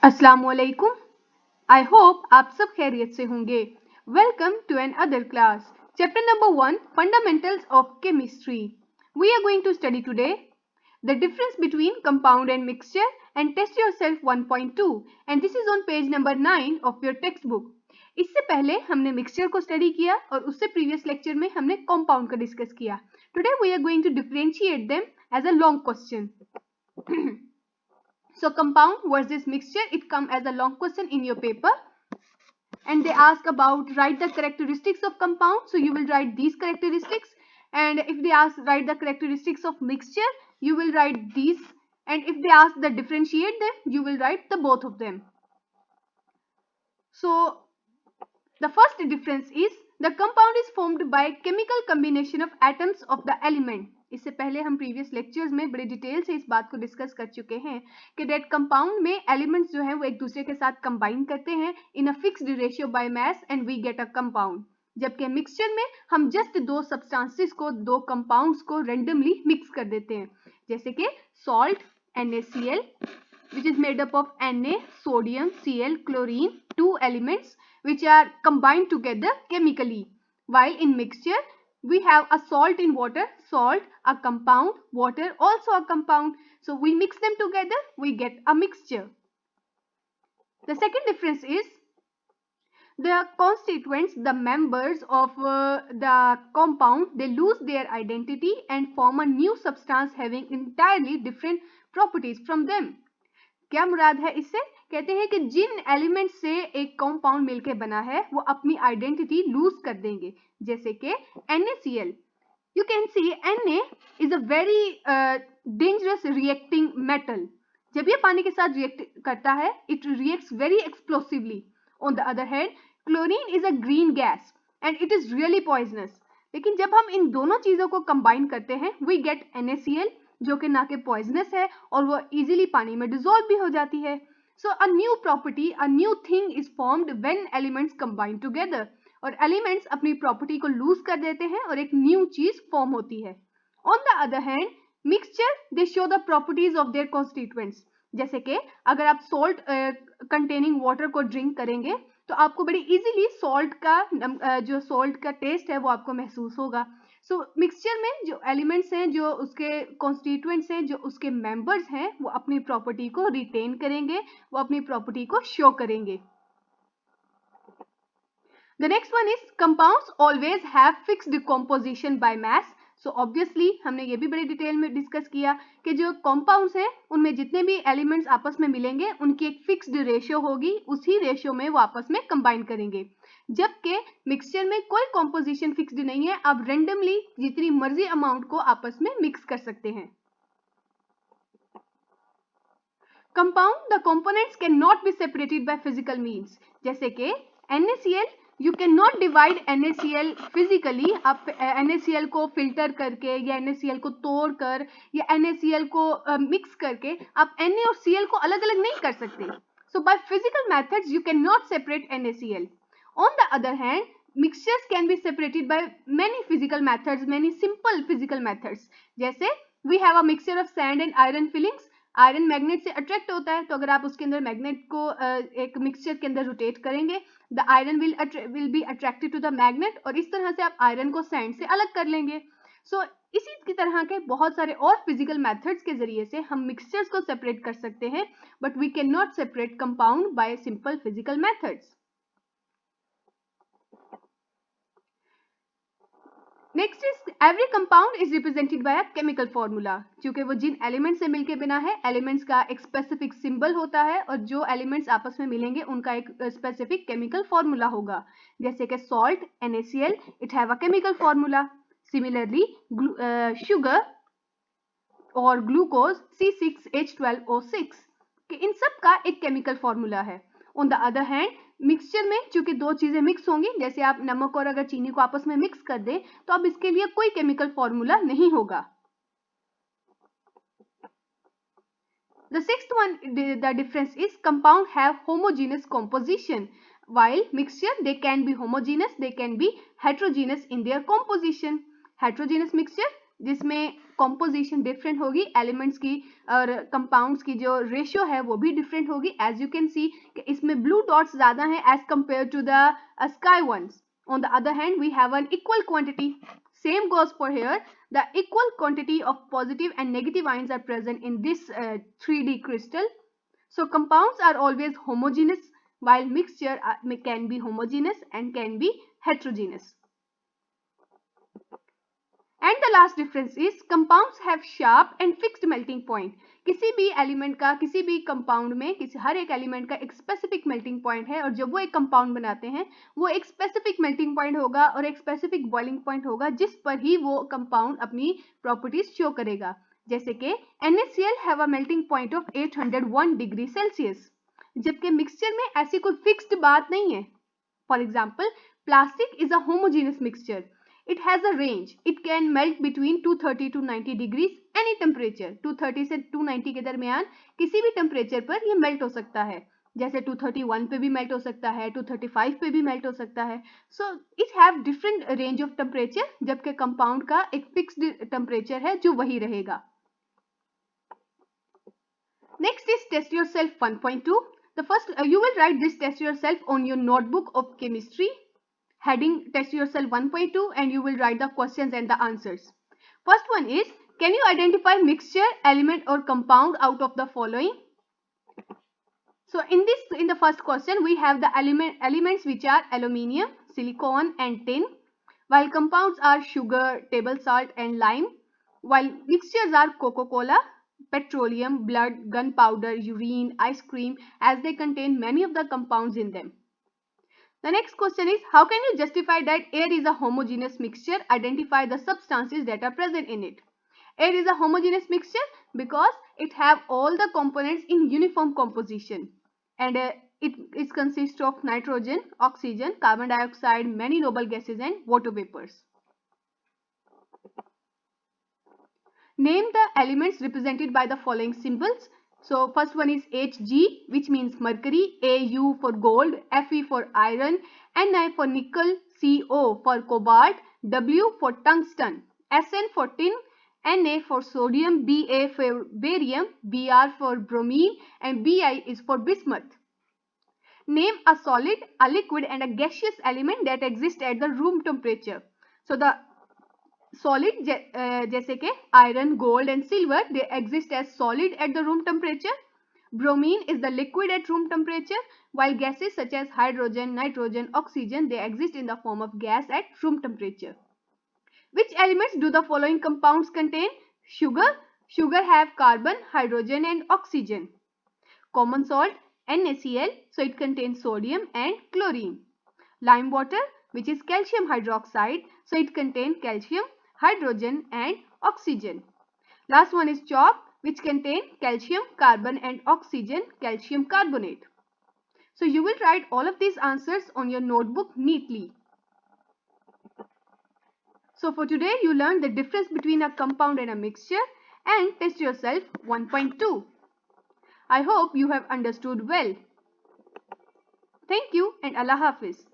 अस्सलामुअलैकुम। I hope आप सब खैरियत से होंगे। Welcome to an other class. Chapter number 1 fundamentals of chemistry. We are going to study today the difference between compound and mixture and test yourself 1.2 and this is on page number 9 of your textbook. इससे पहले हमने mixture को study किया और उससे previous lecture में हमने compound का डिस्कस किया. Today we are going to differentiate them as a long question. So compound versus mixture, it come as a long question in your paper and they ask about write the characteristics of compound. So you will write these characteristics, and if they ask write the characteristics of mixture, you will write these, and if they ask the differentiate them, you will write the both of them. So the first difference is the compound is formed by chemical combination of atoms of the element. इससे पहले हम previous lectures में बड़े detail से इस बात को discuss कर चुके हैं कि दैट कंपाउंड में एलिमेंट्स जो है वो एक दूसरे के साथ कंबाइन करते हैं in a fixed ratio by mass and we get a compound. जबकि मिक्सचर में हम जस्ट दो सब्सटेंसेस को, दो कंपाउंड्स को रेंडमली मिक्स कर देते हैं, जैसे कि salt NaCl which is made up of Na, sodium, Cl, chlorine, two elements which are combined together chemically. While in mixture we have a salt in water, salt a compound, water also a compound. So we mix them together, we get a mixture. The second difference is the constituents, the members of the compound, they lose their identity and form a new substance having entirely different properties from them. क्या मुराद है इससे? कहते हैं कि जिन element से एक compound मिलकर बना है वो अपनी आइडेंटिटी लूज कर देंगे, जैसे कि NaCl. You can see Na is a very dangerous reacting metal. जब ये पानी के साथ रिएक्ट करता है, it reacts very explosively. On the other hand, chlorine is a green gas and it is really poisonous. लेकिन जब हम इन दोनों चीजों को कंबाइन करते हैं, we get NaCl जो कि ना के पॉइजनस है और वो इजीली पानी में डिसॉल्व भी हो जाती है. So a new property, a new thing is formed when elements combine together. और एलिमेंट्स अपनी प्रॉपर्टी को लूज कर देते हैं और एक न्यू चीज फॉर्म होती है. On the other hand mixture they show the properties of their constituents. जैसे कि अगर आप सॉल्ट कंटेनिंग वाटर को ड्रिंक करेंगे तो आपको बड़ी इजीली सॉल्ट का जो सॉल्ट का टेस्ट है वो आपको महसूस होगा. सो मिक्सचर में जो एलिमेंट्स हैं, जो उसके कॉन्स्टिट्यूएंट्स हैं, जो उसके मेंबर्स हैं, वो अपनी प्रॉपर्टी को रिटेन करेंगे, वो अपनी प्रॉपर्टी को शो करेंगे. The next one is compounds always have fixed composition by mass. So obviously हमने ये भी बड़े डिटेल में डिस्कस किया कि जो कंपाउंड्स हैं उनमें जितने भी एलिमेंट्स आपस में मिलेंगे उनकी एक फिक्स्ड रेशियो होगी, उसी रेशियो में वो आपस में कंबाइन करेंगे. जबकि मिक्सचर में कोई कॉम्पोजिशन फिक्स्ड नहीं है, आप रेंडमली जितनी मर्जी अमाउंट को आपस में मिक्स कर सकते हैं. Compound the components can not be separated by physical means. जैसे कि NaCl, you cannot divide NaCl physically. आप NaCl को फिल्टर करके या NaCl को तोड़कर या NaCl को मिक्स करके आप Na और Cl को अलग अलग नहीं कर सकते. So by physical methods you cannot separate NaCl. On the other hand, mixtures can be separated by many physical methods, many simple physical methods. जैसे we have a mixture of sand and iron fillings. Iron magnet से attract होता है, तो अगर आप उसके अंदर magnet को एक मिक्सचर के अंदर रोटेट करेंगे, the iron will be attracted to the magnet और इस तरह से आप आयरन को सैंड से अलग कर लेंगे. सो इसी की तरह के बहुत सारे और फिजिकल मेथड्स के जरिए से हम मिक्सचर्स को सेपरेट कर सकते हैं, but we can not separate compound by simple physical methods. Next is every compound is represented by a chemical formula. क्योंकि वो जिन एलिमेंट से मिलके बना है, एलिमेंट्स का एक स्पेसिफिक सिंबल होता है और जो एलिमेंट्स आपस में मिलेंगे उनका एक स्पेसिफिक केमिकल फॉर्मूला होगा. जैसे कि salt NaCl, it have a chemical formula. Similarly sugar और ग्लूकोज C6H12O6 कि इन सब का एक केमिकल फॉर्मूला है. On the other hand mixture में चूंकि दो चीजें मिक्स होंगी, जैसे आप नमक और अगर चीनी को आपस में मिक्स कर दें तो अब इसके लिए कोई केमिकल फॉर्मूला नहीं होगा. The sixth one, the difference is compound have homogeneous composition, while mixture they can be homogeneous, they can be heterogeneous in their composition. Heterogeneous mixture जिसमें कॉम्पोजिशन डिफरेंट होगी, एलिमेंट्स की और कंपाउंड्स की जो ratio है वो भी डिफरेंट होगी. एज यू कैन सी कि इसमें ब्लू डॉट्स ज़्यादा हैं as compare to the sky ones. On the other hand, we have an equal quantity. Same goes for here. The equal quantity of positive and negative ions are present in this 3D crystal. So compounds are always homogeneous, while mixture can be homogeneous and can be heterogeneous. And the last difference is compounds have sharp and fixed melting point. किसी भी element का, किसी भी compound में, हर एक element का एक specific melting point है और जब वो एक कंपाउंड बनाते हैं वो एक स्पेसिफिक मेल्टिंग पॉइंट होगा और एक स्पेसिफिक बॉइलिंग पॉइंट होगा जिस पर ही वो कंपाउंड अपनी प्रॉपर्टीज शो करेगा. जैसे कि NaCl have a melting point of 801 degree Celsius, जबकि मिक्सचर में ऐसी कोई फिक्स्ड बात नहीं है. For example, plastic is a homogeneous mixture. It has a range. It can melt between 230 to 90 degrees any temperature. 230 से 290 के दरमियान किसी भी टेम्परेचर पर ये मेल्ट हो सकता है. जैसे 231 पे भी मेल्ट हो सकता है, 235 पे भी मेल्ट हो सकता है. So it have different range of temperature, जबकि कंपाउंड का एक फिक्स्ड टेम्परेचर है जो वही रहेगा. Next is test yourself 1.2. The first you will write this test yourself on your notebook of chemistry. Heading test yourself 1.2 and you will write the questions and the answers. First one is, can you identify mixture, element or compound out of the following? So in the first question we have the elements which are aluminium, silicon and tin, while compounds are sugar, table salt and lime, while mixtures are Coca-Cola, petroleum, blood, gunpowder, urine, ice cream, as they contain many of the compounds in them. The next question is, how can you justify that air is a homogeneous mixture? Identify the substances that are present in it. Air is a homogeneous mixture because it have all the components in uniform composition, and it consists of nitrogen, oxygen, carbon dioxide, many noble gases and water vapors. Name the elements represented by the following symbols. So first one is Hg, which means mercury, Au for gold, Fe for iron, Ni for nickel, Co for cobalt, W for tungsten, Sn for tin, Na for sodium, Ba for barium, Br for bromine and Bi is for bismuth. Name a solid, a liquid and a gaseous element that exist at the room temperature. So the solid जैसे कि iron, gold and silver, they exist as solid at the room temperature. Bromine is the liquid at room temperature, while gases such as hydrogen, nitrogen, oxygen, they exist in the form of gas at room temperature. Which elements do the following compounds contain? Sugar. Sugar have carbon, hydrogen and oxygen. Common salt, NaCl, so it contains sodium and chlorine. Lime water, which is calcium hydroxide, so it contains calcium, hydrogen and oxygen. Last one is chalk, which contains calcium, carbon and oxygen, calcium carbonate. So you will write all of these answers on your notebook neatly. So for today you learned the difference between a compound and a mixture and test yourself 1.2. I hope you have understood well. Thank you and Allah Hafiz.